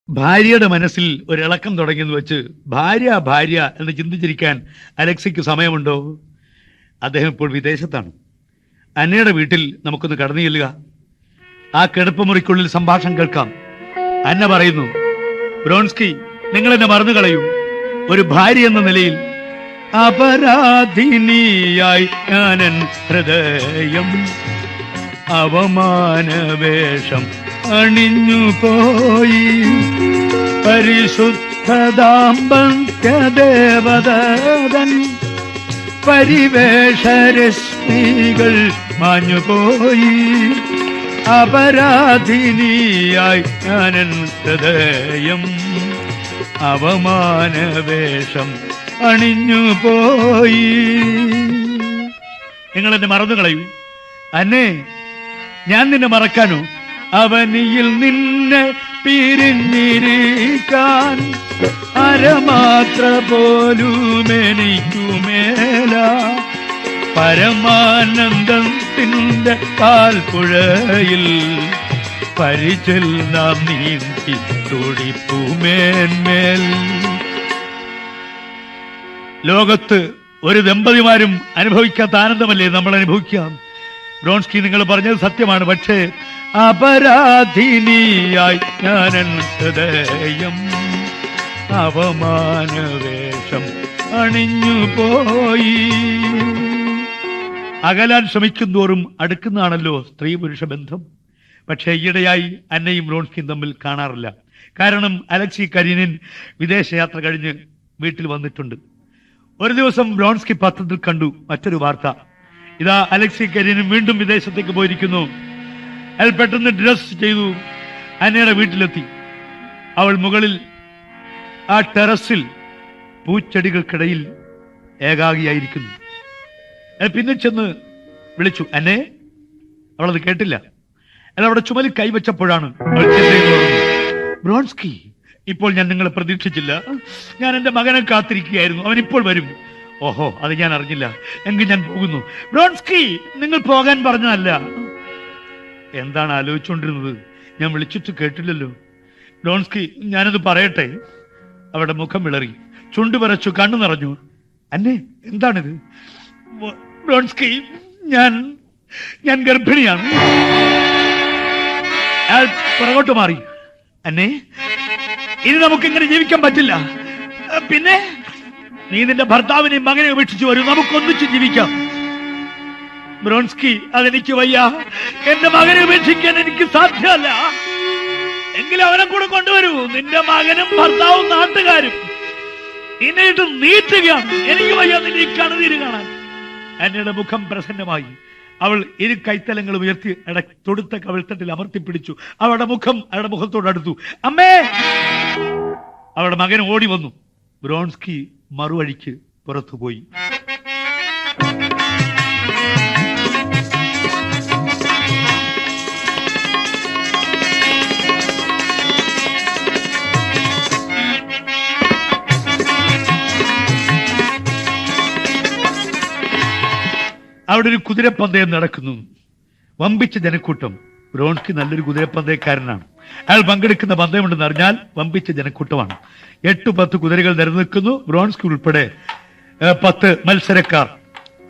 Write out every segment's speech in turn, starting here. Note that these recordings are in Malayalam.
ഭാര്യയുടെ മനസ്സിൽ ഒരിളക്കം തുടങ്ങിയെന്ന് വെച്ച് ഭാര്യ ഭാര്യ എന്ന് ചിന്തിച്ചിരിക്കാൻ അലക്സിക്ക് സമയമുണ്ടോ? അദ്ദേഹം ഇപ്പോൾ വിദേശത്താണ്. അന്നയുടെ വീട്ടിൽ നമുക്കൊന്ന് കടന്നു ചെല്ലുക. ആ കിടപ്പുമുറിക്കുള്ളിൽ സംഭാഷണം കേൾക്കാം. അന്ന പറയുന്നു, ബ്രോൺസ്കി, നിങ്ങൾ എന്നെ മറന്നു കളയൂ. ഒരു ഭാര്യ എന്ന നിലയിൽ അപരാധിനിയായി ഞാനൻ ഹൃദയം അവമാനവേഷം അണിഞ്ഞു പോയി. പരിശുദ്ധ ദാമ്പത്യദേവതൻ പരിവേഷരശ്മികൾ മാഞ്ഞുപോയി. അപരാധിനിയായി ഞാനൻ ഹൃദയം അവമാനവേഷം അണിഞ്ഞു പോയി. നിങ്ങൾ എന്നെ മറന്നു കളയൂ. അന്നേ, ഞാൻ നിന്നെ മറക്കാനോ? അവനിയിൽ നിന്നെ പിരിഞ്ഞിരിക്കാൻ അരമാത്ര പോലും എനിക്കുമേല. പരമാനന്ദത്തിന്റെ പാൽപ്പുഴയിൽ പരിചൽ നാം നീന്തി തുടിപ്പുമേന്മേൽ. ലോകത്ത് ഒരു ദമ്പതിമാരും അനുഭവിക്കാത്ത ആനന്ദമല്ലേ നമ്മൾ അനുഭവിക്കാം? ബ്രോൺസ്കി, നിങ്ങൾ പറഞ്ഞത് സത്യമാണ്. പക്ഷേ അപരാധിനിയായി ഞാനൻ ഹൃദയം അവമാനവേഷം അണിഞ്ഞു പോയി. അകലാൻ ശ്രമിക്കുന്തോറും അടുക്കുന്നതാണല്ലോ സ്ത്രീ പുരുഷ ബന്ധം. പക്ഷേ ഈയിടെയായി അന്നയും ബ്രോൺസ്കിയും തമ്മിൽ കാണാറില്ല. കാരണം അലക്സി കരീനിൻ വിദേശയാത്ര കഴിഞ്ഞ് വീട്ടിൽ വന്നിട്ടുണ്ട്. ഒരു ദിവസം ബ്രോൺസ്കി പത്രത്തിൽ കണ്ടു മറ്റൊരു വാർത്ത. ഇതാ അലക്സി കരീനും വീണ്ടും വിദേശത്തേക്ക് പോയിരിക്കുന്നു. അയാൾ പെട്ടെന്ന് ഡ്രസ് ചെയ്തു അന്നയുടെ വീട്ടിലെത്തി. അവൾ മുകളിൽ ആ ടെറസിൽ പൂച്ചെടികൾക്കിടയിൽ ഏകാഗിയായിരിക്കുന്നു. അയാൾ പിന്നെ ചെന്ന് വിളിച്ചു, അന്നേ. അവളത് കേട്ടില്ല. അയാൾ അവിടെ ചുമലിൽ കൈവച്ചപ്പോഴാണ് അവൾ ചെന്നൈന്ന് ബ്രോൺസ്കി, ഇപ്പോൾ ഞാൻ നിങ്ങളെ പ്രതീക്ഷിച്ചില്ല. ഞാൻ എന്റെ മകനെ കാത്തിരിക്കുകയായിരുന്നു. അവൻ ഇപ്പോൾ വരും. ഓഹോ, അത് ഞാൻ അറിഞ്ഞില്ല. എങ്കിൽ ഞാൻ പോകുന്നു. ബ്രോൺസ്കി, നിങ്ങൾ പോകാൻ പറഞ്ഞതല്ല. എന്താണ് ആലോചിച്ചുകൊണ്ടിരുന്നത്? ഞാൻ വിളിച്ചിട്ട് കേട്ടില്ലല്ലോ. ബ്രോൺസ്കി, ഞാനത് പറയട്ടെ. അവരുടെ മുഖം വിളറി, ചുണ്ടു പറച്ചു, കണ്ണു നിറഞ്ഞു. അന്നേ, എന്താണിത്? ബ്രോൺസ്കി, ഞാൻ ഗർഭിണിയാണ്. അയാൾ പുറകോട്ട് മാറി. അന്നേ, ഇനി നമുക്കിങ്ങനെ ജീവിക്കാൻ പറ്റില്ല. പിന്നെ നീ നിന്റെ ഭർത്താവിനെയും മകനെ ഉപേക്ഷിച്ചു വരൂ. നമുക്കൊന്നിച്ച് ജീവിക്കാം. ബ്രോൺസ്കി, അതെനിക്ക് വയ്യ. എന്റെ മകനെ ഉപേക്ഷിക്കാൻ എനിക്ക് സാധ്യമല്ല. എങ്കിലും അവനെ കൂടെ കൊണ്ടുവരൂ. നിന്റെ മകനും ഭർത്താവും നാട്ടുകാരും നിന്നെ ഇട്ട് നീട്ടുകയാണ്. എനിക്ക് വയ്യ നിന്റെ ഈ കണ്ണുനീര് കാണാൻ. അന്നയുടെ മുഖം പ്രസന്നമായി. അവൾ ഇരു കൈത്തലങ്ങൾ ഉയർത്തി തൊടുത്ത കവിൾത്തട്ടിൽ അമർത്തിപ്പിടിച്ചു. അവളുടെ മുഖം അവളുടെ മുഖത്തോടടുത്തു. അമ്മേ! അവളുടെ മകൻ ഓടി വന്നു. ബ്രോൺസ്കി മറുവഴിക്ക് പുറത്തുപോയി. അവിടെ ഒരു കുതിരപ്പന്തയം നടക്കുന്നു. വമ്പിച്ച ജനക്കൂട്ടം. ബ്രോൺസ്കി നല്ലൊരു കുതിരപ്പന്തയക്കാരനാണ്. അയാൾ പങ്കെടുക്കുന്ന പന്തയമുണ്ടെന്ന് അറിഞ്ഞാൽ വമ്പിച്ച ജനക്കൂട്ടമാണ്. 8-10 കുതിരകൾ നിരനിൽക്കുന്നു. ബ്രോൺസ്കി ഉൾപ്പെടെ 10 മത്സരക്കാർ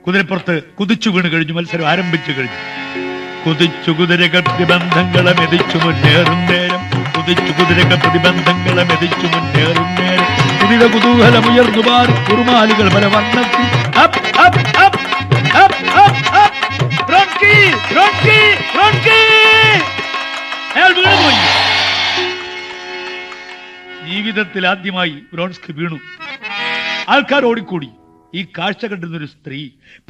കുതിരപ്പുറത്ത് കുതിച്ചു വീണ് കഴിഞ്ഞു. മത്സരം ആരംഭിച്ചു കഴിഞ്ഞു. കുതിച്ചു കുതിരകൾ പ്രതിബന്ധങ്ങളെ മെതിച്ചു മുന്നേറും നേരം. കുതിച്ചു കുതിരകൾ പ്രതിബന്ധങ്ങളെ മെതിച്ചു മുന്നേറും നേരം. കുതിര കുതൂഹലമുയർന്നു പാറി കുറുമാലികൾ പല വണ്ണത്തിൽ. ജീവിതത്തിൽ ആദ്യമായി ബ്രോൺസ്കി വീണു. ആൾക്കാർ ഓടിക്കൂടി. ഈ കാഴ്ച കണ്ടിരുന്നൊരു സ്ത്രീ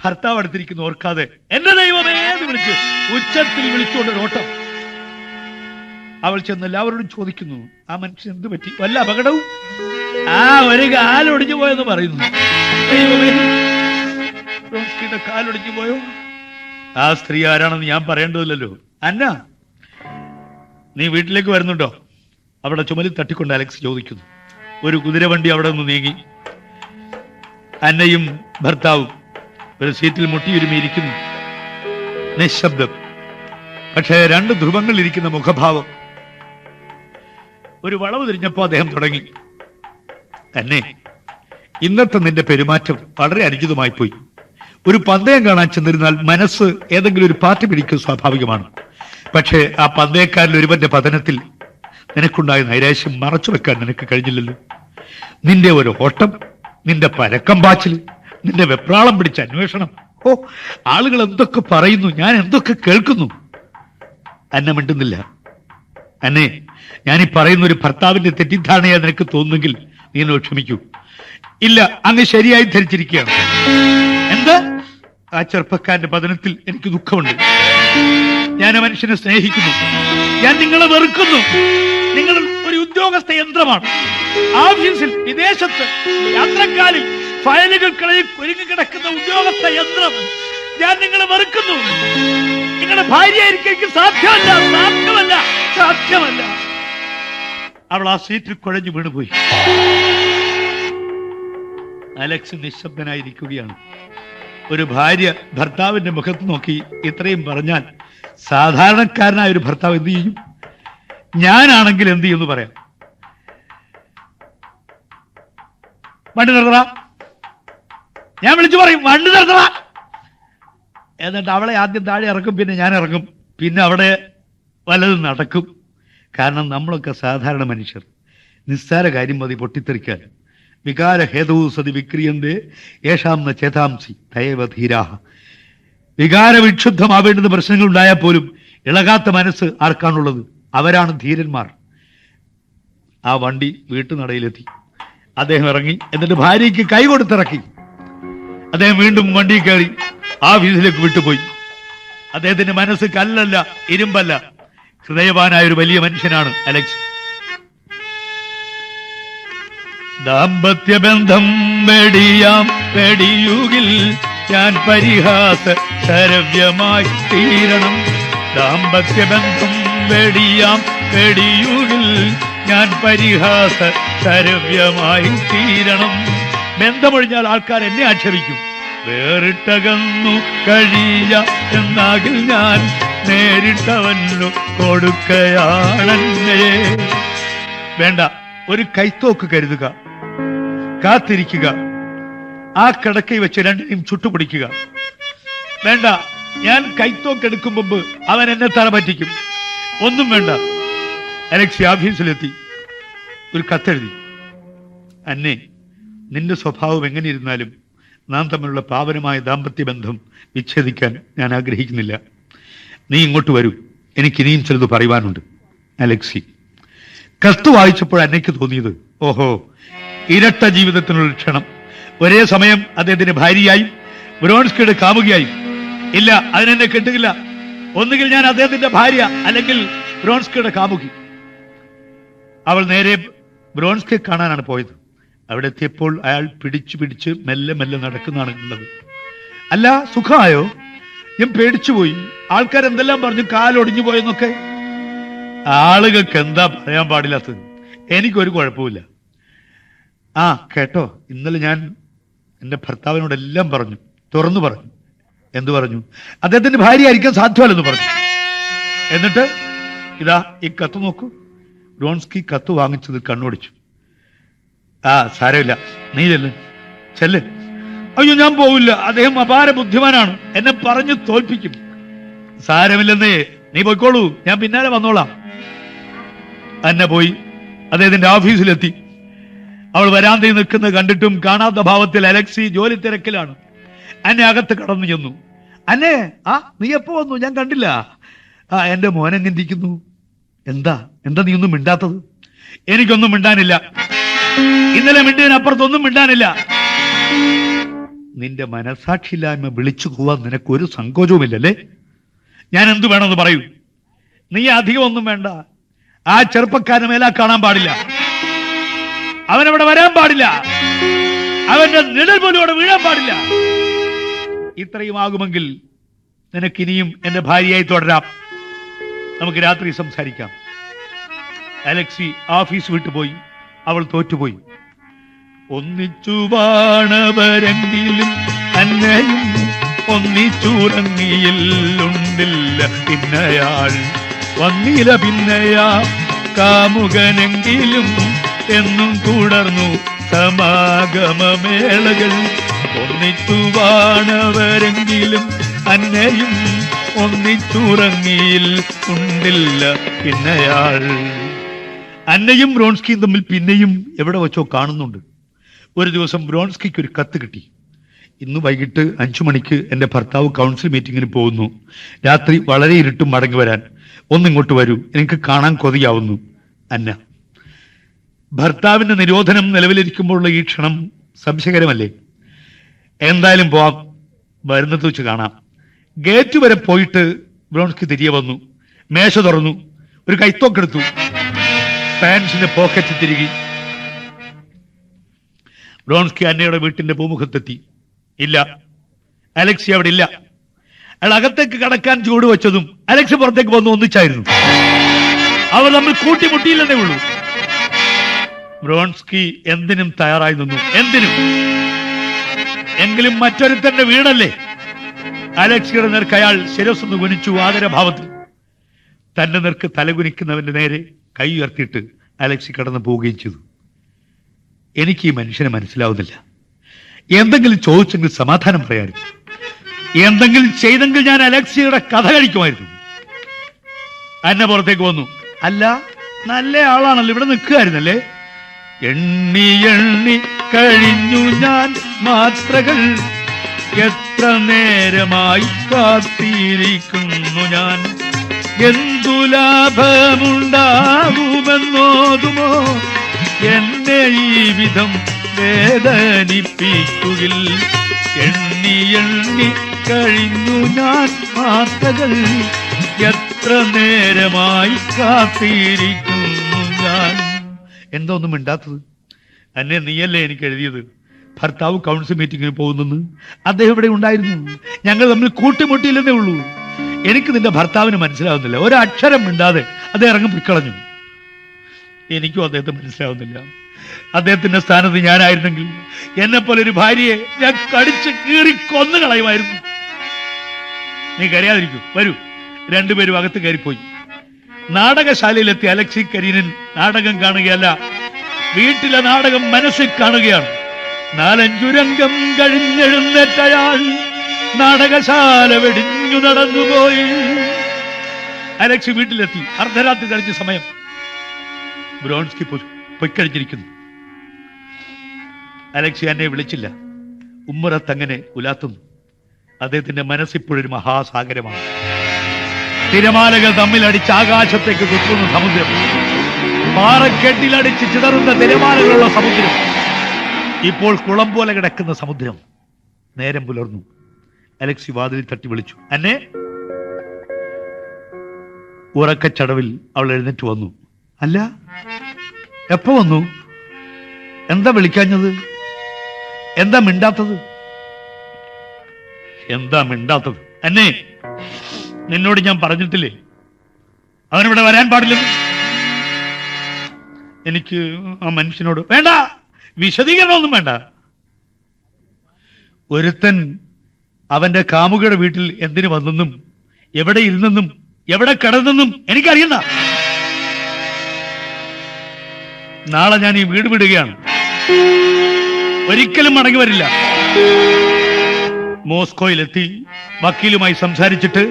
ഭർത്താവ് അടുത്തിരിക്കുന്ന ഓർക്കാതെ എന്റെ ദൈവമേ എന്ന് വിളിച്ച് ഉച്ചത്തിൽ വിളിച്ചുകൊണ്ട് ഓട്ടം. അവൾ ചെന്ന് എല്ലാവരോടും ചോദിക്കുന്നു, ആ മനുഷ്യൻ എന്ത് പറ്റി? വല്ല അപകടവും? ഒരു കാലൊടിഞ്ഞു പോയെന്ന് പറയുന്നു. ദൈവമേ, ബ്രോൺസ്കിയുടെ കാലൊടിഞ്ഞു പോയോ? ആ സ്ത്രീ ആരാണെന്ന് ഞാൻ പറയേണ്ടതില്ലല്ലോ. അന്ന, നീ വീട്ടിലേക്ക് വരുന്നുണ്ടോ? അവിടെ ചുമലിൽ തട്ടിക്കൊണ്ട് അലക്സ് ചോദിക്കുന്നു. ഒരു കുതിരവണ്ടി അവിടെ നിന്ന് നീങ്ങി. അന്നയും ഭർത്താവും ഒരു സീറ്റിൽ മുട്ടിയുരുമിയിരിക്കുന്നു. നിശബ്ദം. പക്ഷേ 2 ധ്രുവങ്ങളിൽ ഇരിക്കുന്ന മുഖഭാവം. ഒരു വളവ് തിരിഞ്ഞപ്പോ അദ്ദേഹം തുടങ്ങി, തന്നെ ഇന്നത്തെ നിന്റെ പെരുമാറ്റം വളരെ അനുചിതമായി പോയി. ഒരു പന്തയം കാണാൻ ചെന്നിരുന്നാൽ മനസ്സ് ഏതെങ്കിലും ഒരു പാർട്ടി പിടിക്കുക സ്വാഭാവികമാണ്. പക്ഷേ ആ പന്തയക്കാരിൽ ഒരുവന്റെ പതനത്തിൽ നിനക്കുണ്ടായ നൈരാശ്യം മറച്ചു വെക്കാൻ നിനക്ക് കഴിഞ്ഞില്ലല്ലോ. നിന്റെ ഒരു ഓട്ടം, നിന്റെ പരക്കം പാച്ചിൽ, നിന്റെ വെപ്രാളം പിടിച്ച അന്വേഷണം, ഓ ആളുകൾ എന്തൊക്കെ പറയുന്നു, ഞാൻ എന്തൊക്കെ കേൾക്കുന്നു. അന്ന മിണ്ടുന്നില്ല. അന്നെ, ഞാനീ പറയുന്ന ഒരു ഭർത്താവിന്റെ തെറ്റിദ്ധാരണയാ നിനക്ക് തോന്നുന്നെങ്കിൽ നീ എന്നോട് ക്ഷമിക്കൂ. ഇല്ല, അങ്ങ് ശരിയായി ധരിച്ചിരിക്കുകയാണ്. എന്താ? ആ ചെറുപ്പക്കാരന്റെ പതനത്തിൽ എനിക്ക് ദുഃഖമുണ്ട്. ഞാൻ ആ മനുഷ്യനെ സ്നേഹിക്കുന്നു. ഞാൻ നിങ്ങളെ വെറുക്കുന്നു. നിങ്ങൾ ഒരു ഉദ്യോഗസ്ഥ യന്ത്രമാണ്. ഓഫീസിൽ, വിദേശത്ത്, യാത്രക്കാരിൽ ഫയലുകൾക്കിടയിൽ കുരുങ്ങിക്കിടക്കുന്ന ഉദ്യോഗസ്ഥ യന്ത്രം. ഞാൻ നിങ്ങളെ വെറുക്കുന്നു. നിങ്ങളുടെ ഭാര്യയായിരിക്കും എനിക്ക് സാധ്യമല്ല, സാധ്യമല്ല, സാധ്യമല്ല. അവൾ ആ സീറ്റിൽ കുഴഞ്ഞു വീണുപോയി. അലക്സ് നിശബ്ദനായിരിക്കുകയാണ്. ഒരു ഭാര്യ ഭർത്താവിന്റെ മുഖത്ത് നോക്കി ഇത്രയും പറഞ്ഞാൽ സാധാരണക്കാരനായ ഒരു ഭർത്താവ് എന്ത് ചെയ്യും? ഞാനാണെങ്കിൽ എന്ത് ചെയ്യുമെന്ന് പറയാം. വണ്ടി നിർത്തറ, ഞാൻ വിളിച്ചു പറയും, വണ്ടി നിർത്തറ. എന്നിട്ട് അവളെ ആദ്യം താഴെ ഇറക്കും, പിന്നെ ഞാൻ ഇറങ്ങും, പിന്നെ അവിടെ വല്ലതും നടക്കും. കാരണം നമ്മളൊക്കെ സാധാരണ മനുഷ്യർ. നിസ്സാര കാര്യം മതി പൊട്ടിത്തെറിക്കാൻ. വികാര ഹേതു സതി വിക്രിയന്തേ യേഷാം ന ചേതാംസി ദയവ ധീരാഹ. വികാര വിക്ഷുബ്ധമാവേണ്ടുന്ന പ്രശ്നങ്ങൾ ഉണ്ടായാൽ പോലും ഇളകാത്ത മനസ്സ് ആർക്കാണുള്ളത്? അവരാണ് ധീരന്മാർ. ആ വണ്ടി വീട്ടുനടയിലെത്തി. അദ്ദേഹം ഇറങ്ങി. എന്നിട്ട് ഭാര്യയ്ക്ക് കൈ കൊടുത്തിറക്കി. അദ്ദേഹം വീണ്ടും വണ്ടി കയറി ഓഫീസിലേക്ക് വിട്ടുപോയി. അദ്ദേഹത്തിന്റെ മനസ്സ് കല്ലല്ല, ഇരുമ്പല്ല. ഹൃദയവാനായ ഒരു വലിയ മനുഷ്യനാണ് അലക്സ്. ദാമ്പത്യബന്ധം വെടിയാം വെടിയുകിൽ ഞാൻ പരിഹാസ ശരവ്യമായി തീരണം. ദാമ്പത്യബന്ധം വെടിയാം വെടിയുകിൽ ഞാൻ പരിഹാസ ശരവ്യമായി തീരണം. ബന്ധമൊഴിഞ്ഞാൽ ആൾക്കാർ എന്നെ ആക്ഷേപിക്കും. വേറിട്ടകന്നു കഴിയ എന്നാകിൽ ഞാൻ നേരിട്ടവന്നു കൊടുക്കയാണെന്നേ. വേണ്ട, ഒരു കൈത്തോക്ക് കരുതുക, കാത്തിരിക്കുക, ആ കിടക്കയിൽ വെച്ച് രണ്ടിനെയും ചുട്ടുപിടിക്കുക. വേണ്ട, ഞാൻ കൈത്തോക്ക് എടുക്കും മുമ്പ് അവൻ എന്നെ തറ പറ്റിക്കും. ഒന്നും വേണ്ട. അലക്സി ഓഫീസിലെത്തി. ഒരു കത്തെഴുതി. അന്നെ, നിന്റെ സ്വഭാവം എങ്ങനെ ഇരുന്നാലും നാം തമ്മിലുള്ള പാവനമായ ദാമ്പത്യ ബന്ധം വിച്ഛേദിക്കാൻ ഞാൻ ആഗ്രഹിക്കുന്നില്ല. നീ ഇങ്ങോട്ട് വരൂ, എനിക്ക് ഇനിയും ചിലത് പറയുവാനുണ്ട്. അലക്സി. കത്ത് വായിച്ചപ്പോൾ അന്നയ്ക്ക് തോന്നിയത്, ഓഹോ, ഇരട്ട ജീവിതത്തിനുള്ള ക്ഷണം. ഒരേ സമയം അദ്ദേഹത്തിന്റെ ഭാര്യയായും വ്രോൺസ്കിയുടെ കാമുകിയായും. ഇല്ല, അതിനെന്നെ കിട്ടുകില്ല. ഒന്നുകിൽ ഞാൻ അദ്ദേഹത്തിന്റെ ഭാര്യ, അല്ലെങ്കിൽ വ്രോൺസ്കിയുടെ കാമുകി. അവൾ നേരെ വ്രോൺസ്കിയെ കാണാനാണ് പോയത്. അവിടെ എത്തിയപ്പോൾ അയാൾ പിടിച്ച് മെല്ലെ മെല്ലെ നടക്കുന്നതാണ് കണ്ടത്. അല്ല, സുഖമായോ? ഞാൻ പേടിച്ചുപോയി. ആൾക്കാർ എന്തെല്ലാം പറഞ്ഞു, കാലൊടിഞ്ഞു പോയെന്നൊക്കെ. ആളുകൾക്ക് എന്താ പറയാൻ പാടില്ലാത്തത്? എനിക്കൊരു കുഴപ്പമില്ല. ആ കേട്ടോ, ഇന്നലെ ഞാൻ എൻ്റെ ഭർത്താവിനോടെല്ലാം പറഞ്ഞു, തുറന്നു പറഞ്ഞു. എന്തു പറഞ്ഞു? അദ്ദേഹത്തിന്റെ ഭാര്യ ആയിരിക്കാൻ സാധ്യമല്ലെന്ന് പറഞ്ഞു. എന്നിട്ട് ഇതാ ഈ കത്ത് നോക്കൂ. വ്രോൺസ്കി കത്ത് വാങ്ങിച്ചത് കണ്ണോടിച്ചു. ആ സാരമില്ല, നീ ചെല്ല്. അയ്യോ, ഞാൻ പോവില്ല, അദ്ദേഹം അപാര ബുദ്ധിമാനാണ്, എന്നെ പറഞ്ഞു തോൽപ്പിക്കും. സാരമില്ലെന്നേ, നീ പോയിക്കോളൂ, ഞാൻ പിന്നാലെ വന്നോളാം. അന്ന പോയി അദ്ദേഹത്തിന്റെ ഓഫീസിലെത്തി. അവൾ വരാന്തയിൽ നിൽക്കുന്നത് കണ്ടിട്ടും കാണാത്ത ഭാവത്തിൽ അലക്സി ജോലി തിരക്കിലാണ്. അന്നെ അകത്ത് കടന്നു ചെന്നു. അന്നെ, ആ നീ എപ്പോ വന്നു? ഞാൻ കണ്ടില്ല. ആ എന്റെ മോനെങ്ങനെ ഇരിക്കുന്നു? എന്താ നീ ഒന്നും മിണ്ടാത്തത്? എനിക്കൊന്നും മിണ്ടാനില്ല. ഇന്നലെ മിണ്ടിയതിനപ്പുറത്തൊന്നും മിണ്ടാനില്ല. നിന്റെ മനസാക്ഷിയില്ലായ്മ വിളിച്ചു പോവാൻ നിനക്കൊരു സങ്കോചവുമില്ലല്ലേ? ഞാൻ എന്തു വേണമെന്ന് പറയൂ. നീ അധികം ഒന്നും വേണ്ട. ആ ചെറുപ്പക്കാരന് മേലാ കാണാൻ പാടില്ല. അവനവിടെ വരാൻ പാടില്ല. അവന്റെ നിഴൽ പോലും അവിടെ വീഴാൻ പാടില്ല. ഇത്രയും ആകുമെങ്കിൽ നിനക്കിനിയും എന്റെ ഭാര്യയായി തുടരാം. നമുക്ക് രാത്രി സംസാരിക്കാം. അലക്സി ഓഫീസ് വിട്ടുപോയി. അവൾ തോറ്റുപോയി. ഒന്നിച്ചു വാണവരെങ്കിലും അന്നയും ഒന്നിച്ചുറങ്ങിയില്ലുണ്ടില്ല. പിന്നയാൾ വന്നില പിന്നയാ കാമുകനെങ്കിലും എന്നും തുടർന്നു സമാഗമമേളകൾ. ഒന്നിച്ചുവാണവരെങ്കിലും അന്നയും ഒന്നിച്ചുറങ്ങിയിൽ ഉണ്ടില്ല പിന്നയാൾ. അന്നയും ബ്രോൺസ്കിയും തമ്മിൽ പിന്നെയും എവിടെ വെച്ചോ കാണുന്നുണ്ട്. ഒരു ദിവസം ബ്രോൺസ്കിക്ക് ഒരു കത്ത് കിട്ടി. ഇന്ന് വൈകിട്ട് 5 മണിക്ക് എൻ്റെ ഭർത്താവ് കൗൺസിൽ മീറ്റിങ്ങിന് പോകുന്നു. രാത്രി വളരെ ഇരുട്ടും മടങ്ങി വരാൻ. ഒന്നിങ്ങോട്ട് വരൂ, എനിക്ക് കാണാൻ കൊതിയാവുന്നു. അന്ന. ഭർത്താവിന്റെ നിരോധനം നിലവിലിരിക്കുമ്പോഴുള്ള ഈ ക്ഷണം സംശയകരമല്ലേ? എന്തായാലും പോവാം, വരുന്നത് വെച്ച് കാണാം. ഗേറ്റ് വരെ പോയിട്ട് ബ്രോൺസ്കി തിരികെ വന്നു. മേശ തുറന്നു, ഒരു കൈത്തോക്കെടുത്തു, പാൻസിന്റെ പോക്കറ്റ് തിരികെ. ബ്രോൺസ്കി അന്നയുടെ വീട്ടിന്റെ പൂമുഖത്തെത്തി. ഇല്ല, അലക്സി അവിടെ ഇല്ല. അയാൾ അകത്തേക്ക് കടക്കാൻ ചൂട് വെച്ചതും അലക്സി പുറത്തേക്ക് വന്നു ഒന്നിച്ചായിരുന്നു. അവർ തമ്മിൽ കൂട്ടിമുട്ടിയില്ലെന്നേ ഉള്ളൂ. ബ്രോൺസ്കി എന്തിനും തയ്യാറായി നിന്നു, എന്തിനും. എങ്കിലും മറ്റൊരുത്തന്റെ വീടല്ലേ. അലക്സിയുടെ നേർക്ക് അയാൾ ശിരസ്സൊന്ന് കുനിച്ചു ആദരഭാവത്തിൽ. തന്റെ നേർക്ക് തലകുനിക്കുന്നവന്റെ നേരെ കൈ ഉയർത്തിയിട്ട് അലക്സി കടന്നു പോവുകയും ചെയ്തു. എനിക്ക് ഈ മനുഷ്യനെ മനസ്സിലാവുന്നില്ല. എന്തെങ്കിലും ചോദിച്ചെങ്കിൽ സമാധാനം പറയായിരുന്നു. എന്തെങ്കിലും ചെയ്തെങ്കിൽ ഞാൻ അലക്സിയുടെ കഥ കഴിക്കുമായിരുന്നു. അന്ന പുറത്തേക്ക് വന്നു. അല്ല, നല്ല ആളാണല്ലോ, ഇവിടെ നിൽക്കുകയായിരുന്നല്ലേ. എണ്ണി എണ്ണി കഴിഞ്ഞു ഞാൻ മാത്രകൾ, എത്ര നേരമായി കാത്തിരിക്കുന്നു ഞാൻ. എന്തു ലാഭമുണ്ടാകുമെന്നോതുമോ എന്നെ ഈ വിധം വേദനിപ്പിക്കുകിൽ. എണ്ണി എണ്ണി കഴിഞ്ഞു ഞാൻ മാത്രകൾ, എത്ര നേരമായി കാത്തിരിക്കുന്നു ഞാൻ. എന്താ ഒന്നും മിണ്ടാത്തത്? എന്നെ നീയല്ലേ എനിക്ക് എഴുതിയത് ഭർത്താവ് കൗൺസിൽ മീറ്റിങ്ങിന് പോകുന്നെന്ന്? അദ്ദേഹം ഇവിടെ ഉണ്ടായിരുന്നു. ഞങ്ങൾ തമ്മിൽ കൂട്ടിമുട്ടിയില്ലെന്നേ ഉള്ളൂ. എനിക്ക് നിന്റെ ഭർത്താവിന് മനസ്സിലാവുന്നില്ല. ഒരക്ഷരം മിണ്ടാതെ അദ്ദേഹം ഇറങ്ങി പൊയ്ക്കളഞ്ഞു. എനിക്കും അദ്ദേഹത്തെ മനസ്സിലാവുന്നില്ല. അദ്ദേഹത്തിന്റെ സ്ഥാനത്ത് ഞാനായിരുന്നെങ്കിൽ എന്നെ പോലെ ഒരു ഭാര്യയെ ഞാൻ കടിച്ച് കീറി കൊന്നു കളയുമായിരുന്നു. നീ കരയാതിരിക്കൂ, വരൂ. രണ്ടുപേരും അകത്ത് കയറിപ്പോയി. നാടകശാലയിലെത്തിയ അലക്സി കരീനൻ നാടകം കാണുകയല്ല, വീട്ടിലെ നാടകം മനസ്സിൽ കാണുകയാണ്. 4-5 രംഗം കഴിഞ്ഞെഴുന്നേറ്റയാൾ നാടകശാല വെടിഞ്ഞു നടന്നുപോയി. അലക്സി വീട്ടിലെത്തി. അർദ്ധരാത്രി കഴിഞ്ഞ സമയം. ബ്രോൺസ്കി പൊയ്ക്കഴിഞ്ഞിരിക്കുന്നു. അലക്സി എന്നെ വിളിച്ചില്ല. ഉമ്മറത്തങ്ങനെ ഉലാത്തുന്നു. അദ്ദേഹത്തിന്റെ മനസ്സിപ്പോഴൊരു മഹാസാഗരമാണ്. തിരമാലകൾ തമ്മിലടിച്ച് ആകാശത്തേക്ക് കുത്തുന്ന സമുദ്രം, പാറക്കെട്ടിലടിച്ച് ചിതറുന്ന തിരമാലകളുള്ള സമുദ്രം, ഇപ്പോൾ കുളം പോലെ കിടക്കുന്ന സമുദ്രം. നേരം പുലർന്നു. അലക്സി വാതിലിൽ തട്ടി വിളിച്ചു. അന്നെ. ഉറക്കച്ചടവിൽ അവൾ എഴുന്നേറ്റ് വന്നു. അല്ല, എപ്പോ വന്നു? എന്താ വിളിക്കാഞ്ഞത്? എന്താ മിണ്ടാത്തത്? എന്താ മിണ്ടാത്തത്? അന്നെ, നിന്നോട് ഞാൻ പറഞ്ഞിട്ടില്ലേ അവനിവിടെ വരാൻ പാടില്ലെന്ന്? എനിക്ക് ആ മനുഷ്യനോട് വേണ്ട, വിശദീകരണമൊന്നും വേണ്ട. ഒരുത്തൻ അവന്റെ കാമുകയുടെ വീട്ടിൽ എന്തിനു വന്നെന്നും എവിടെ ഇരുന്നെന്നും എവിടെ കിടന്നെന്നും എനിക്കറിയുന്ന. നാളെ ഞാൻ ഈ വീട് വിടുകയാണ്. ഒരിക്കലും മടങ്ങി വരില്ല. മോസ്കോയിലെത്തി വക്കീലുമായി സംസാരിച്ചിട്ട്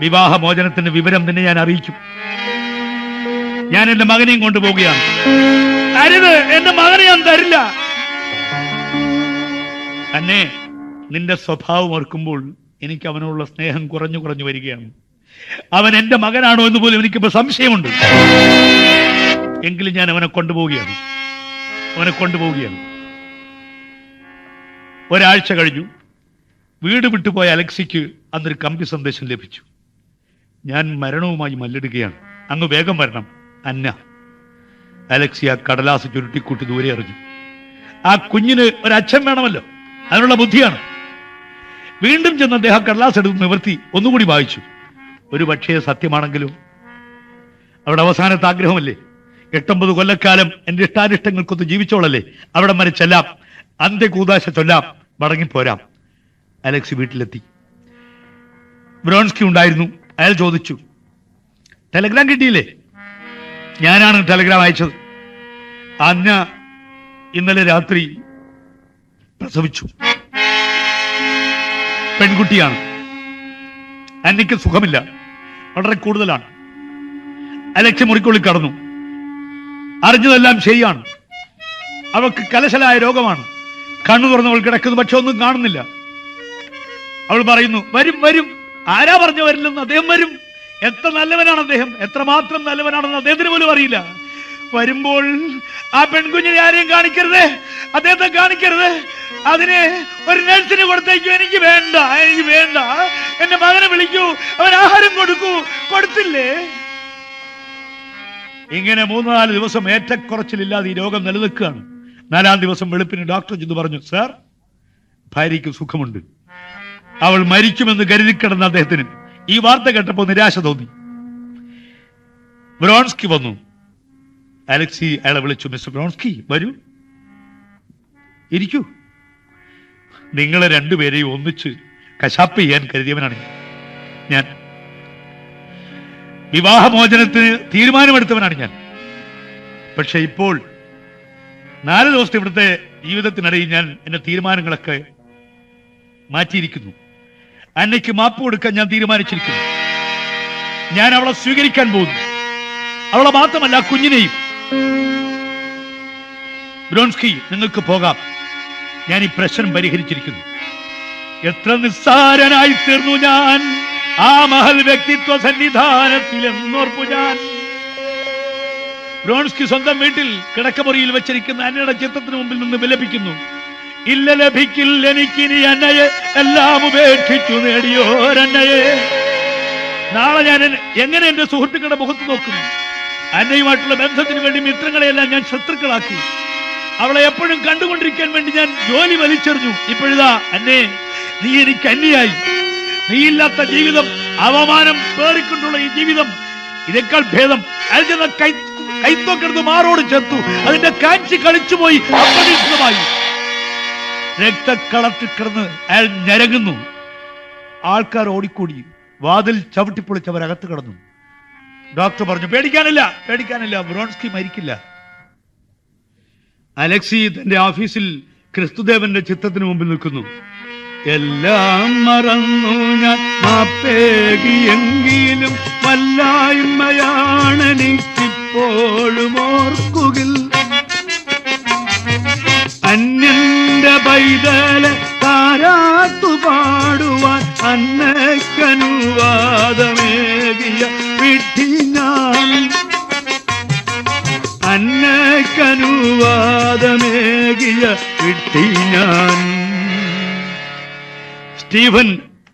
വിവാഹമോചനത്തിന്റെ വിവരം തന്നെ ഞാൻ അറിയിക്കും. ഞാൻ എന്റെ മകനെയും കൊണ്ടുപോവുകയാണ്. അരുത്, എന്റെ മകനെ ഞാൻ തരില്ല. തന്നെ നിന്റെ സ്വഭാവം ഓർക്കുമ്പോൾ എനിക്ക് അവനോടുള്ള സ്നേഹം കുറഞ്ഞു കുറഞ്ഞു വരികയാണ്. അവൻ എന്റെ മകനാണോ എന്ന് പോലും എനിക്കിപ്പോ സംശയമുണ്ട്. എങ്കിലും ഞാൻ അവനെ കൊണ്ടുപോവുകയാണ്. ഒരാഴ്ച കഴിഞ്ഞു. വീട് വിട്ടുപോയ അലക്സിക്ക് അന്നൊരു കമ്പി സന്ദേശം ലഭിച്ചു. ഞാൻ മരണവുമായി മല്ലിടുകയാണ്, അങ്ങ് വേഗം വരണം. അന്ന. അലക്സി ആ കടലാസ് ചുരുട്ടിക്കൂട്ടി ദൂരെ എറിഞ്ഞു. ആ കുഞ്ഞിന് ഒരച്ഛൻ വേണമല്ലോ, അതിനുള്ള ബുദ്ധിയാണ്. വീണ്ടും ചെന്ന് അദ്ദേഹം കടലാസ് എടുത്ത് നിവർത്തി ഒന്നുകൂടി വായിച്ചു. ഒരു പക്ഷേ സത്യമാണെങ്കിലും അവിടെ അവസാനത്തെ ആഗ്രഹമല്ലേ. 8-9 കൊല്ലക്കാലം എന്റെ ഇഷ്ടാനിഷ്ടങ്ങൾക്കൊത്ത് ജീവിച്ചോളല്ലേ. അവിടെ വരെ ചെല്ലാം, അന്ത്യകൂദാശ ചൊല്ലാം, മടങ്ങിപ്പോരാം. അലക്സി വീട്ടിലെത്തി. ബ്രോൺസ്കി ഉണ്ടായിരുന്നു. അയാൾ ചോദിച്ചു, ടെലഗ്രാം കിട്ടിയില്ലേ? ഞാനാണ് ടെലഗ്രാം അയച്ചത്. അന്ന ഇന്നലെ രാത്രി പ്രസവിച്ചു. പെൺകുട്ടിയാണ്. അന്നയ്ക്ക് സുഖമില്ല, വളരെ കൂടുതലാണ്. അലക്ഷ്യ മുറിക്കുള്ളിൽ കടന്നു. അറിഞ്ഞതെല്ലാം ശരിയാണ്. അവൾക്ക് കലശലായ രോഗമാണ്. കണ്ണു തുറന്നവൾ കിടക്കുന്നു, പക്ഷെ ഒന്നും കാണുന്നില്ല. അവൾ പറയുന്നു, വരും വരും. ആരാ പറഞ്ഞു വരില്ലെന്ന്? അദ്ദേഹം വരും. എത്ര നല്ലവനാണ് അദ്ദേഹം, എത്രമാത്രം നല്ലവനാണെന്ന് അദ്ദേഹത്തിന് പോലും അറിയില്ല. വരുമ്പോൾ ആ പെൺകുഞ്ഞിനെ ആരെയും കാണിക്കരുത്, അദ്ദേഹത്തെ കാണിക്കരുത്. അതിനെ ഒരു നഴ്സിന് കൊടുത്തേക്കൂ. എനിക്ക് വേണ്ട, എനിക്ക് വേണ്ട. എന്റെ മകനെ വിളിക്കൂ, അവൻ ആഹാരം കൊടുക്കൂ. കൊടുത്തില്ലേ? ഇങ്ങനെ 3-4 ദിവസം ഏറ്റക്കുറച്ചിലില്ലാതെ ഈ രോഗം നിലനിൽക്കുകയാണ്. 4-ാം ദിവസം വെളുപ്പിന് ഡോക്ടർ ചെന്ന് പറഞ്ഞു, സാർ, ഭാര്യയ്ക്ക് സുഖമുണ്ട്. അവൾ മരിക്കുമെന്ന് കരുതി കിടന്ന അദ്ദേഹത്തിന് ഈ വാർത്ത കേട്ടപ്പോൾ നിരാശ തോന്നി. ബ്രോൺസ്കി വന്നു. അലക്സി അയാളെ വിളിച്ചു. മിസ്റ്റർ ബ്രോൺസ്കി, വരൂ, ഇരിക്കൂ. നിങ്ങളെ രണ്ടുപേരെയും ഒന്നിച്ച് കശാപ്പ് ചെയ്യാൻ കരുതിയവനാണ് ഞാൻ. വിവാഹമോചനത്തിന് തീരുമാനമെടുത്തവനാണ് ഞാൻ. പക്ഷെ ഇപ്പോൾ 4 ദിവസത്തെ ഇവിടുത്തെ ജീവിതത്തിനിടയിൽ ഞാൻ എന്റെ തീരുമാനങ്ങളൊക്കെ മാറ്റിയിരിക്കുന്നു. അന്നയ്ക്ക് മാപ്പ് കൊടുക്കാൻ ഞാൻ തീരുമാനിച്ചിരിക്കുന്നു. ഞാൻ അവളെ സ്വീകരിക്കാൻ പോകുന്നു. അവളെ മാത്രമല്ല, കുഞ്ഞിനെയും. ബ്രോൺസ്കി, നിങ്ങൾക്ക് പോകാം. ഞാൻ ഈ പ്രശ്നം പരിഹരിച്ചിരിക്കുന്നു. എത്ര നിസ്സാരനായി തീർന്നു ഞാൻ ആ മഹൽ വ്യക്തിത്വ സന്നിധാനത്തിൽ എന്നോർപ്പു ഞാൻ. ബ്രോൺസ്കി സ്വന്തം വീട്ടിൽ കിടക്കമുറിയിൽ വെച്ചിരിക്കുന്ന അന്നയുടെ ചിത്രത്തിന് മുമ്പിൽ നിന്ന് വിലപിക്കുന്നു. ഇല്ല, ലഭിക്കില്ല എനിക്കിനി അന്നയെ, എല്ലാം ഉപേക്ഷിച്ചു നേടിയോരന്നയെ. നാളെ ഞാൻ എങ്ങനെ എന്റെ സുഹൃത്തുക്കളുടെ മുഖത്ത് നോക്കും? അന്നയുമായിട്ടുള്ള ബന്ധത്തിന് വേണ്ടി മിത്രങ്ങളെയെല്ലാം ഞാൻ ശത്രുക്കളാക്കി. അവളെ എപ്പോഴും കണ്ടുകൊണ്ടിരിക്കാൻ വേണ്ടി ഞാൻ ജോലി വലിച്ചെറിഞ്ഞു. ഇപ്പോഴിതാ അന്നേ, നീ എനിക്ക് അന്യായി. നീയില്ലാത്ത ജീവിതം, അവമാനം പേറിക്കൊണ്ടുള്ള ഈ ജീവിതം, ഇതേക്കാൾ ഭേദം. അയാൾ കൈത്തോക്കെടുത്ത് മാറോട് ചേർത്തു. അതിന്റെ കാഞ്ചി കളിച്ചുപോയി. അപ്രതീക്ഷിതമായി രക്തക്കളത്തിൽ കിടന്ന് അയാൾ ഞരങ്ങുന്നു. ആൾക്കാർ ഓടിക്കൂടി. വാതിൽ ചവിട്ടിപ്പൊളിച്ചവരകത്ത് കിടന്നു. ഡോക്ടർ പറഞ്ഞു, പേടിക്കാനില്ല, പേടിക്കാനില്ല, ബ്രോൺസ്കി മരിക്കില്ല. അലക്സി തന്റെ ഓഫീസിൽ ക്രിസ്തുദേവന്റെ ചിത്രത്തിന് മുമ്പിൽ നിൽക്കുന്നു. എല്ലാം മറന്നു ഞാൻ മാപ്പേകിയെങ്കിലും വല്ലായ്മയാണെനിക്കിപ്പോഴും ഓർക്കുകിൽ. അന്യന്റെ പൈതലെ താരാട്ടു പാടുവാൻ അന്നക്കനുവാദമേകിയ വിധി ഞാൻ. അന്നക്കനുവാദമേകിയ വിധി ഞാൻ. സ്റ്റീഫൻ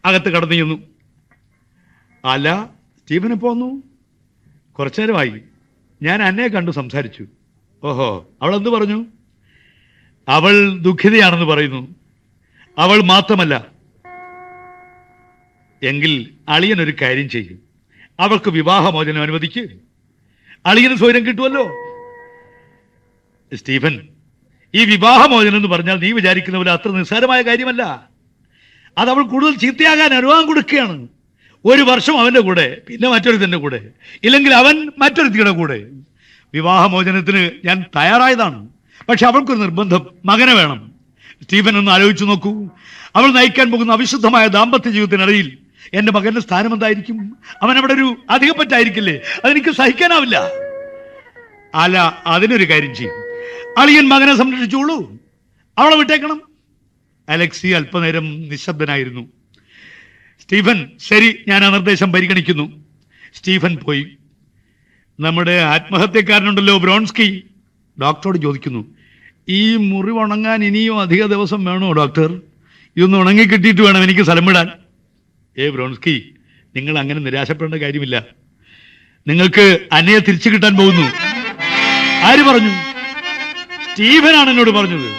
അകത്ത് കടന്നു ചെന്നു. അല്ല, സ്റ്റീഫൻ എപ്പോ വന്നു? കുറച്ചു നേരമായി. ഞാൻ അന്നയെ കണ്ടു, സംസാരിച്ചു. ഓഹോ, അവൾ എന്ത് പറഞ്ഞു? അവൾ ദുഃഖിതയാണെന്ന് പറയുന്നു. അവൾ മാത്രമല്ല. എങ്കിൽ അളിയൻ ഒരു കാര്യം ചെയ്യും, അവൾക്ക് വിവാഹമോചനം അനുവദിക്ക്. അളിയന് സ്വയം കിട്ടുമല്ലോ. സ്റ്റീഫൻ, ഈ വിവാഹമോചനം എന്ന് പറഞ്ഞാൽ നീ വിചാരിക്കുന്ന പോലെ അത്ര നിസ്സാരമായ കാര്യമല്ല. അത് അവൾ കൂടുതൽ ചീത്തയാകാൻ അനുവാദം കൊടുക്കുകയാണ്. 1 വർഷം അവന്റെ കൂടെ, പിന്നെ മറ്റൊരുത്തന്റെ കൂടെ, ഇല്ലെങ്കിൽ അവൻ മറ്റൊരുത്തിയുടെ കൂടെ. വിവാഹമോചനത്തിന് ഞാൻ തയ്യാറായതാണ്. പക്ഷെ അവൾക്കൊരു നിർബന്ധം, മകനെ വേണം. സ്റ്റീഫൻ ഒന്ന് ആലോചിച്ചു നോക്കൂ. അവൾ നയിക്കാൻ പോകുന്ന അവിശുദ്ധമായ ദാമ്പത്യ ജീവിതത്തിനിടയിൽ എന്റെ മകന്റെ സ്ഥാനം എന്തായിരിക്കും? അവൻ അവിടെ ഒരു അധികപ്പറ്റായിരിക്കില്ലേ? അതെനിക്ക് സഹിക്കാനാവില്ല. അല്ല, അതിനൊരു കാര്യം ചെയ്യും. അളിയൻ മകനെ സംരക്ഷിച്ചോളൂ, അവളെ വിട്ടേക്കണം. അലക്സി അല്പനേരം നിശബ്ദനായിരുന്നു. സ്റ്റീഫൻ, ശരി, ഞാൻ ആ നിർദ്ദേശം പരിഗണിക്കുന്നു. സ്റ്റീഫൻ പോയി. നമ്മുടെ ആത്മഹത്യക്കാരനുണ്ടല്ലോ ബ്രോൺസ്കി, ഡോക്ടറോട് ചോദിക്കുന്നു, ഈ മുറിവ് ഉണങ്ങാൻ ഇനിയും അധിക ദിവസം വേണോ ഡോക്ടർ? ഇതൊന്ന് ഉണങ്ങി കിട്ടിയിട്ട് വേണം എനിക്ക് സ്ഥലം വിടാൻ. ബ്രോൺസ്കി, നിങ്ങൾ അങ്ങനെ നിരാശപ്പെടേണ്ട കാര്യമില്ല. നിങ്ങൾക്ക് അന്നയെ തിരിച്ചു കിട്ടാൻ പോകുന്നു. ആര് പറഞ്ഞു? സ്റ്റീഫനാണ് എന്നോട് പറഞ്ഞത്.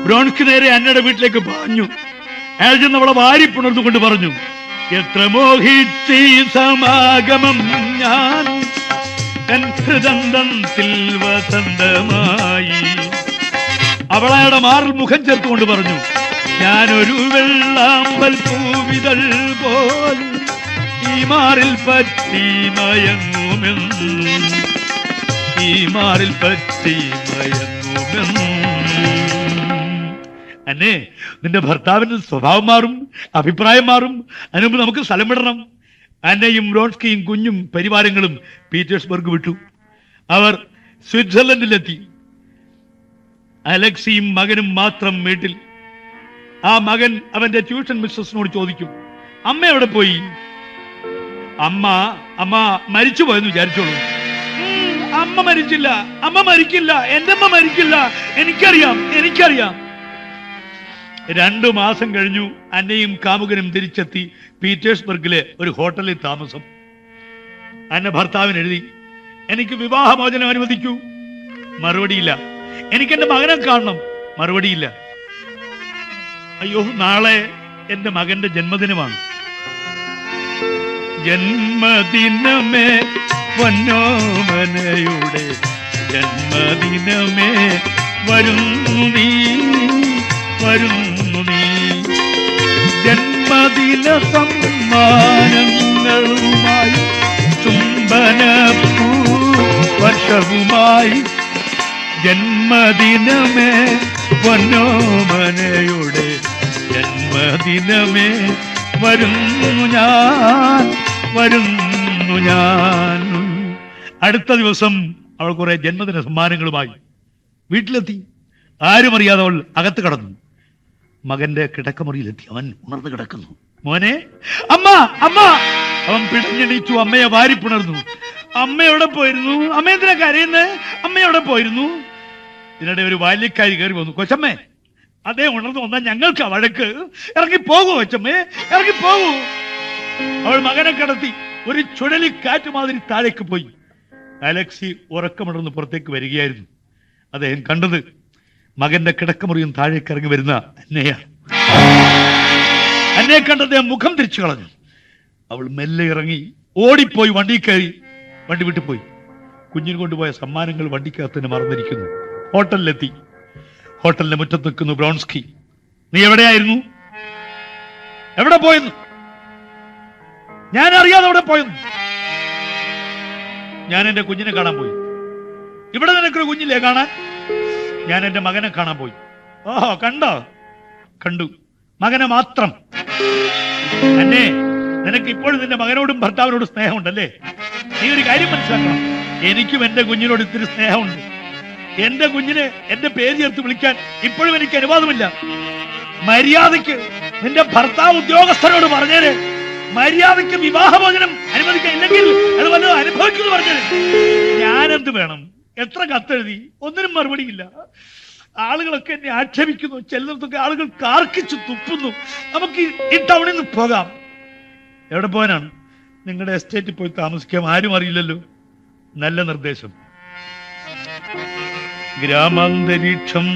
ബ്രോൺസ്കി നേരെ അന്നയുടെ വീട്ടിലേക്ക് പാഞ്ഞു. അയാൾ ചെന്ന് അവളെ വാരി പുണർന്നുകൊണ്ട് പറഞ്ഞു, എത്ര മോഹിച്ചീ സമാഗമം ഞാൻ ഹൃദന്തത്തിൽ വസന്തമായി. അവളയുടെ മാറിൽ മുഖം ചേർത്തുകൊണ്ട് പറഞ്ഞു, ഞാനൊരു വെള്ളാമ്പൽ പൂവിതൾ പോൽ ഈ മാറിൽ പറ്റി മയങ്ങുമെന്ന്. ഈ മാറിൽ പറ്റി മയങ്ങുമെന്നും. അന്നെ നിന്റെ ഭർത്താവിന്റെ സ്വഭാവം മാറും, അഭിപ്രായം മാറും. അതിനുമുമ്പ് നമുക്ക് സ്ഥലം വിടണം. അന്നയും വ്രോൺസ്കിയും കുഞ്ഞും പരിവാരങ്ങളും പീറ്റേഴ്സ്ബർഗ് വിട്ടു. അവർ സ്വിറ്റ്സർലൻഡിലെത്തി. അലക്സിയും മകനും മാത്രം വീട്ടിൽ. ആ മകൻ അവന്റെ ട്യൂഷൻ മിസ്സസിനോട് ചോദിക്കും, അമ്മ എവിടെ പോയി? അമ്മ മരിച്ചു പോയെന്ന് വിചാരിച്ചോളൂ. അമ്മ മരിച്ചില്ല, അമ്മ മരിക്കില്ല, എന്റെ അമ്മ മരിക്കില്ല, എനിക്കറിയാം. 2 മാസം കഴിഞ്ഞു. അന്നയും കാമുകനും തിരിച്ചെത്തി. പീറ്റേഴ്സ്ബർഗിലെ ഒരു ഹോട്ടലിൽ താമസം. അന്ന ഭർത്താവിന് എഴുതി, എനിക്ക് വിവാഹമോചനം അനുവദിക്കൂ. മറുപടിയില്ല. എനിക്ക് എന്റെ മകനെ കാണണം. മറുപടിയില്ല. അയ്യോ, നാളെ എന്റെ മകന്റെ ജന്മദിനമാണ്. ജന്മദിനമേ പൊന്നോമനയുടെ ജന്മദിനമേ വരുന്നു നീ, ജന്മദിന സമ്മാനങ്ങളുമായി ചുംബനപ്പൂ വർഷവുമായി. ജന്മദിനമേ പൊന്നോമനയുടെ ജന്മദിനമേ വരുന്നു ഞാൻ. അടുത്ത ദിവസം അവൾ കുറെ ജന്മദിന സമ്മാനങ്ങളുമായി വീട്ടിലെത്തി. ആരും അറിയാതെ അവൾ അകത്ത് കടന്നു. മകന്റെ കിടക്കമുറിയിലെത്തി. അവൻ ഉണർന്നു കിടക്കുന്നു. മോനെ, അമ്മ. അവൻ പിടഞ്ഞെണീച്ചു. അമ്മയെ വാരിപ്പുണർന്നു. അമ്മ എവിടെ പോയിരുന്നു? അമ്മ എന്തിനാ കരയുന്നേ? അമ്മ എവിടെ പോയിരുന്നു? ഇതിനിടെ ഒരു ബാല്യക്കാരി കയറി വന്നു. കൊച്ചമ്മേ, അതേ ഉണർന്നു വന്നാൽ ഞങ്ങൾക്ക് വഴക്ക്. ഇറങ്ങിപ്പോകൂ കൊച്ചമ്മേ, ഇറങ്ങിപ്പോകൂ. അവൾ മകനെ കടത്തി. ഒരു ചുഴലിക്കാറ്റ് മാതിരി താഴേക്ക് പോയി. അലക്സി ഉറക്കമുണർന്ന് പുറത്തേക്ക് വരികയായിരുന്നു. അദ്ദേഹം കണ്ടത് മകന്റെ കിടക്കമുറിയും താഴേക്ക് ഇറങ്ങി വരുന്ന അന്നയാണ്. അന്നയെ കണ്ട് അദ്ദേഹം മുഖം തിരിച്ചു കളഞ്ഞു. അവൾ മെല്ലെ ഇറങ്ങി ഓടിപ്പോയി വണ്ടി കയറി. വണ്ടി വിട്ടു പോയി. കുഞ്ഞിന് കൊണ്ടുപോയ സമ്മാനങ്ങൾ വണ്ടിക്കകത്ത് തന്നെ മറന്നിരിക്കുന്നു. ഹോട്ടലിലെത്തി. ഹോട്ടലിന്റെ മുറ്റത്ത് നിൽക്കുന്നു വ്രോൺസ്കി. നീ എവിടെയായിരുന്നു? എവിടെ പോയെന്ന്? ഞാൻ അറിയാതെ അവിടെ പോയെന്ന്. ഞാൻ എന്റെ കുഞ്ഞിനെ കാണാൻ പോയി. ഇവിടെ നിനക്കൊരു കുഞ്ഞില്ലേ കാണാൻ? ഞാൻ എന്റെ മകനെ കാണാൻ പോയി. ഓഹോ, കണ്ടോ? കണ്ടു. മകനെ മാത്രം. അന്നെ, നിനക്ക് ഇപ്പോഴും നിന്റെ മകനോടും ഭർത്താവിനോടും സ്നേഹമുണ്ടല്ലേ? നീ ഒരു കാര്യം മനസ്സിലാക്കണം. എനിക്കും എന്റെ കുഞ്ഞിനോട് ഇത്തിരി സ്നേഹമുണ്ട്. എന്റെ കുഞ്ഞിനെ എന്റെ പേര് ചേർത്ത് വിളിക്കാൻ ഇപ്പോഴും എനിക്ക് അനുവാദമില്ല. മര്യാദയ്ക്ക് നിന്റെ ഭർത്താവ് ഉദ്യോഗസ്ഥരോട് പറഞ്ഞേര്. മര്യാദയ്ക്ക് വിവാഹമോചനം അനുവദിക്കാൻ, ഇല്ലെങ്കിൽ അത് വല്ലതും അനുഭവിക്കുന്നു പറഞ്ഞേര്. ഞാനെന്ത് വേണം? എത്ര കത്തെഴുതി, ഒന്നിനും മറുപടിയില്ല. ആളുകളൊക്കെ എന്നെ ആക്ഷേപിക്കുന്നു. ചിലർക്കൊക്കെ ആളുകൾ കാർക്കിച്ചു തുപ്പുന്നു. നമുക്ക് ഈ ടൗണിൽ നിന്ന് പോകാം. എവിടെ പോകാനാണ്? നിങ്ങളുടെ എസ്റ്റേറ്റിൽ പോയി താമസിക്കാം. ആരും അറിയില്ലല്ലോ. നല്ല നിർദ്ദേശം. ഗ്രാമാന്തരീക്ഷം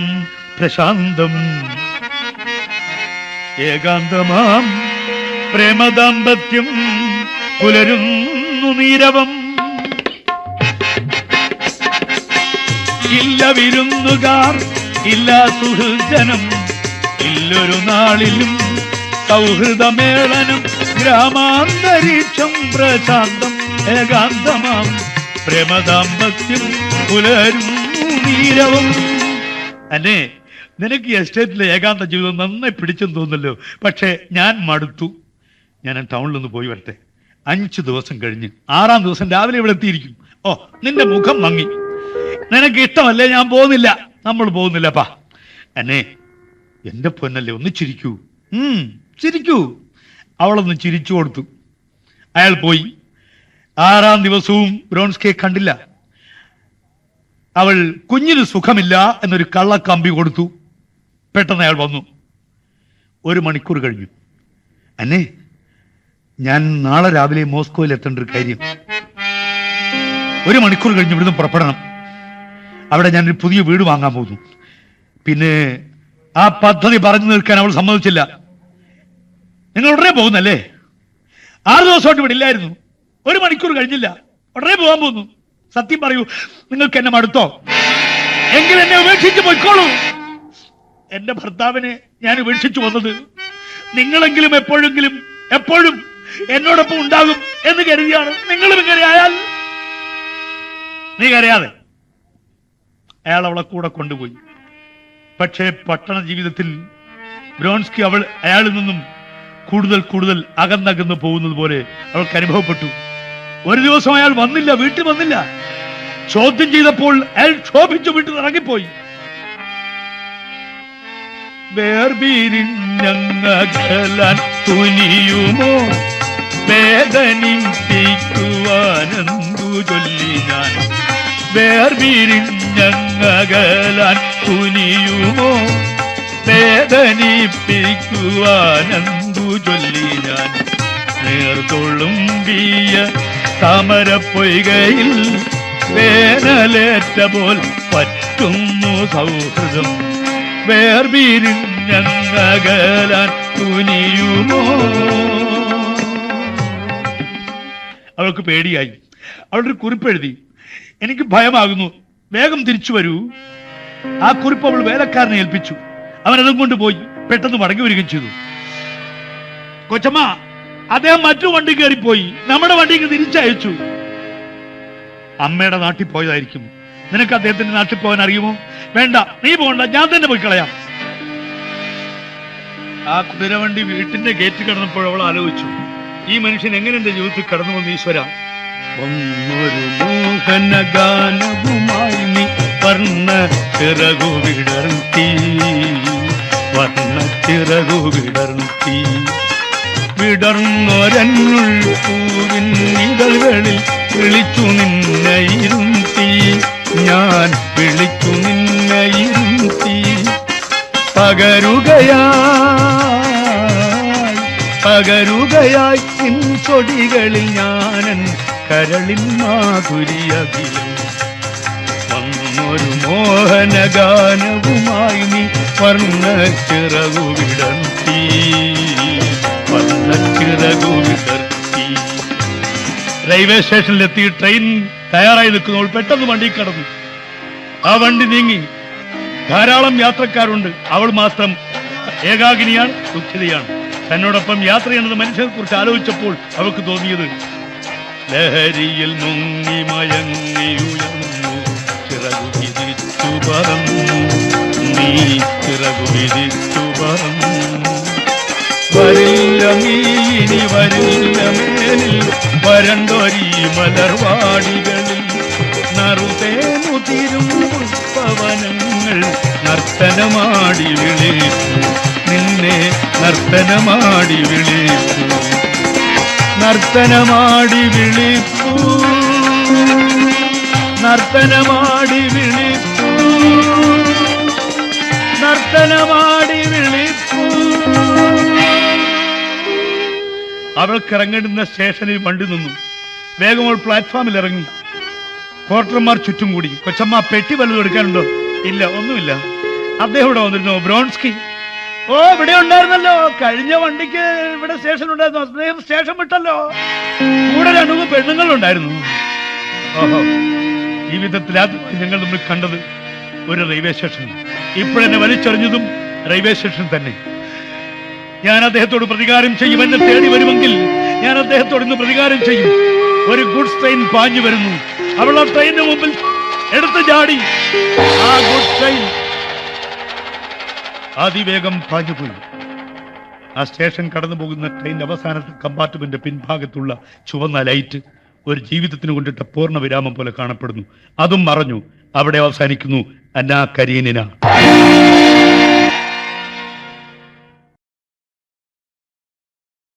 പ്രശാന്തം, ഏകാന്തമാം പ്രേമദാമ്പത്യം പുലരുന്നു നീരവം. ഇല്ല വിരുന്നുകാർ, ഇല്ല സുഹൃജനം, ഇല്ലൊരു നാളിലും സൗഹൃദമേളനം. ഗ്രാമാന്തരീക്ഷം പ്രശാന്തം, ഏകാന്തമാം പ്രേമദാമ്പത്യം പുലരുന്നു നീരവം. അന്നെ, നിനക്ക് ഈ എസ്റ്റേറ്റിലെ ഏകാന്ത ജീവിതം നന്നായി പിടിച്ചെന്ന് തോന്നുന്നല്ലോ. പക്ഷേ ഞാൻ മടുത്തു. ഞാൻ ടൗണിൽ നിന്ന് പോയി വരട്ടെ. 5 ദിവസം കഴിഞ്ഞ് 6-ാം ദിവസം രാവിലെ ഇവിടെ എത്തിയിരിക്കും. ഓ, നിന്റെ മുഖം മങ്ങി. നിനക്ക് ഇഷ്ടമല്ലേ? ഞാൻ പോകുന്നില്ല. നമ്മൾ പോകുന്നില്ലപ്പാ. അന്നെ, എന്റെ പൊന്നല്ലേ, ഒന്ന് ചിരിക്കൂ. ചിരിക്കൂ. അവളൊന്ന് ചിരിച്ചു കൊടുത്തു. അയാൾ പോയി. 6-ാം ദിവസവും വ്രോൺസ്കിയെ കണ്ടില്ല. അവൾ കുഞ്ഞിന് സുഖമില്ല എന്നൊരു കള്ളക്കമ്പി കൊടുത്തു. പെട്ടെന്ന് അയാൾ വന്നു. 1 മണിക്കൂർ കഴിഞ്ഞു. അന്നെ, ഞാൻ നാളെ രാവിലെ മോസ്കോയിൽ എത്തേണ്ട ഒരു കാര്യം. 1 മണിക്കൂർ കഴിഞ്ഞ് ഇവിടുന്ന് പുറപ്പെടണം. അവിടെ ഞാനൊരു പുതിയ വീട് വാങ്ങാൻ പോകുന്നു. പിന്നെ ആ പദ്ധതി പറഞ്ഞു നിൽക്കാൻ അവൾ സമ്മതിച്ചില്ല. നിങ്ങൾ ഉടനെ പോകുന്നല്ലേ? 6 ദിവസമായിട്ട് ഇവിടെ ഇല്ലായിരുന്നു. 1 മണിക്കൂർ കഴിഞ്ഞില്ല, ഉടനെ പോകാൻ പോകുന്നു. സത്യം പറയൂ, നിങ്ങൾക്ക് എന്നെ മടുത്തോ? എങ്കിൽ എന്നെ ഉപേക്ഷിച്ച് പോയിക്കോളൂ. എന്റെ ഭർത്താവിനെ ഞാൻ ഉപേക്ഷിച്ചു വന്നത് നിങ്ങളെങ്കിലും എപ്പോഴും എന്നോടൊപ്പം ഉണ്ടാകും എന്ന് കരുതിയാണ്. നിങ്ങളും ഇങ്ങനെ ആയാൽ? നീ കരയാതെ. അയാൾ അവളെ കൂടെ കൊണ്ടുപോയി. പക്ഷേ പട്ടണ ജീവിതത്തിൽ ബ്രോൺസ്കി അയാളിൽ നിന്നും കൂടുതൽ കൂടുതൽ അകന്നകന്ന് പോകുന്നത് പോലെ അവൾക്ക് അനുഭവപ്പെട്ടു. ഒരു ദിവസം അയാൾ വന്നില്ല, വീട്ടിൽ വന്നില്ല. ചോദ്യം ചെയ്തപ്പോൾ അയാൾ ക്ഷോഭിച്ചു വീട്ടിൽ ഇറങ്ങിപ്പോയി. വേർപിരിഞ്ഞങ്ങകലാൻ തുനിയുമോ വേദനിപ്പിക്കുവാനെന്തു ചൊല്ലി ഞാൻ. വേർപിരിഞ്ഞങ്ങകലാൻ തുനിയുമോ വേദനിപ്പിക്കുവാനെന്തു ചൊല്ലി ഞാൻ. നേർതൊള്ളുമ്പിയ താമരപ്പൊയ്കയിൽ വേനലേറ്റ പോൽ പറ്റുന്നു സൗഹൃദം. വേർപിരിഞ്ഞങ്ങകലാൻ തുനിയുമോ. അവൾക്ക് പേടിയായി. അവളൊരു കുറിപ്പെഴുതി. എനിക്ക് ഭയമാകുന്നു, വേഗം തിരിച്ചു വരൂ. ആ കുറിപ്പ് അവൾ വേലക്കാരനെ ഏൽപ്പിച്ചു. അവനതും കൊണ്ടുപോയി പെട്ടെന്ന് മടങ്ങി വരികയും ചെയ്തു. കൊച്ചമ്മ, അദ്ദേഹം മറ്റു വണ്ടി കയറിപ്പോയി, നമ്മുടെ വണ്ടിക്ക് തിരിച്ചയച്ചു. അമ്മയുടെ നാട്ടിൽ പോയതായിരിക്കും. നിനക്ക് അദ്ദേഹത്തിന്റെ നാട്ടിൽ പോകാൻ അറിയുമോ? വേണ്ട, നീ പോകണ്ട, ഞാൻ തന്നെ പോയി കളയാം. ആ കുതിരവണ്ടി വീട്ടിന്റെ ഗേറ്റ് കടന്നപ്പോൾ അവൾ ആലോചിച്ചു, ഈ മനുഷ്യൻ എങ്ങനെ എന്റെ ജീവിതത്തിൽ കടന്നു വന്നു ഈശ്വര. ഒന്നൊരു മോഹന ഗാനവുമായി നീ വർണ്ണ ചിറകു വിടർത്തി, വർണ്ണ ചിറകു വിടർത്തി. വിടർന്നൊരന്നുൾ പൂവിൻ ഇതൾകളിൽ വിളിച്ചു നിന്നയിരുത്തി, ഞാൻ വിളിച്ചു നിന്നയിരുത്തി. പകരുകയായി നിൻ ചൊടികളിൽ ഞാനൻ കരളിൻ മാധുരിയകിലും. വന്നൊരു മോഹന ഗാനവുമായി നീ വർണ്ണ ചിറകു വിടർത്തി, വർണ്ണ ചിറകു വിടർത്തി. റെയിൽവേ സ്റ്റേഷനിലെത്തി ട്രെയിൻ തയ്യാറായി നിൽക്കുന്നവൾ പെട്ടെന്ന് വണ്ടി കടന്നു. ആ വണ്ടി നീങ്ങി. ധാരാളം യാത്രക്കാരുണ്ട്. അവൾ മാത്രം ഏകാകിനിയാണ്, ദുഃഖിതയാണ്. തന്നോടൊപ്പം യാത്ര ചെയ്യുന്നത് മനുഷ്യനെ കുറിച്ച് ആലോചിച്ചപ്പോൾ അവൾക്ക് തോന്നിയത്, ലഹരിയിൽ മുങ്ങി മയങ്ങി ഉയർന്നു ചിറകു വിരിച്ചു പറന്നു, നീ ചിറകു വിരിച്ചു പറന്നു. വരില്ല നീ ഇനി വരില്ല മേലിൽ വരണ്ടൊരീ മലർവാടികളിൽ. നറുതേനുതിരും പുഷ്പവനങ്ങൾ നർത്തനമാടി വിളിച്ചു നിന്നെ, നർത്തനമാടി വിളിച്ചു, നർത്തനമാടി വിളിച്ചു, നർത്തനമാടി വിളിച്ചു, നർത്തനമാടി വിളിച്ചു. അവൾക്കിറങ്ങേണ്ടുന്ന സ്റ്റേഷനിൽ വണ്ടി നിന്നു. വേഗം അവൾ പ്ലാറ്റ്ഫോമിൽ ഇറങ്ങി. പോർട്ടർമാർ ചുറ്റും കൂടി. കൊച്ചമ്മ, പെട്ടി വല്ലതും എടുക്കാനുണ്ടോ? ഇല്ല, ഒന്നുമില്ല. അദ്ദേഹം ഇവിടെ വന്നിരുന്നോ? ബ്രോൺസ്കി? ഓ, ഇവിടെ ഉണ്ടായിരുന്നല്ലോ. കഴിഞ്ഞ വണ്ടിക്ക് ഇവിടെ സ്റ്റേഷൻ ഉണ്ടായിരുന്നു. അദ്ദേഹം സ്റ്റേഷൻ വിട്ടല്ലോ. കൂടെ 2 പെണ്ണുങ്ങളുണ്ടായിരുന്നു. ഓഹോ, ജീവിതത്തിൽ ആദ്യം ഞങ്ങൾ നമ്മൾ കണ്ടത് ഒരു റെയിൽവേ സ്റ്റേഷൻ. ഇപ്പോഴെന്നെ വലിച്ചെറിഞ്ഞതും റെയിൽവേ സ്റ്റേഷൻ തന്നെ. ഞാൻ അദ്ദേഹത്തോട് പ്രതികാരം ചെയ്യും. എന്നെ തേടി വരുമെങ്കിൽ ഞാൻ അദ്ദേഹത്തോട് ഇന്ന് പ്രതികാരം ചെയ്യും. ഒരു ഗുഡ്സ് ട്രെയിൻ പാഞ്ഞു വരുന്നു. അവൾ ആ ട്രെയിനിന് മുമ്പിൽ എടുത്തു ചാടി. ആ ഗുഡ്സ് ട്രെയിൻ അതിവേഗം പാഞ്ഞുപോയി. ആ സ്റ്റേഷൻ കടന്നു പോകുന്ന ട്രെയിൻ അവസാനത്തെ കമ്പാർട്ട്മെന്റ് പിൻഭാഗത്തുള്ള ചുവന്ന ലൈറ്റ് ഒരു ജീവിതത്തിന് കൊണ്ടിട്ട പൂർണ്ണ വിരാമം പോലെ കാണപ്പെടുന്നു. അതും മറഞ്ഞു. അവിടെ അവസാനിക്കുന്നു അന്നാ കരീനിന.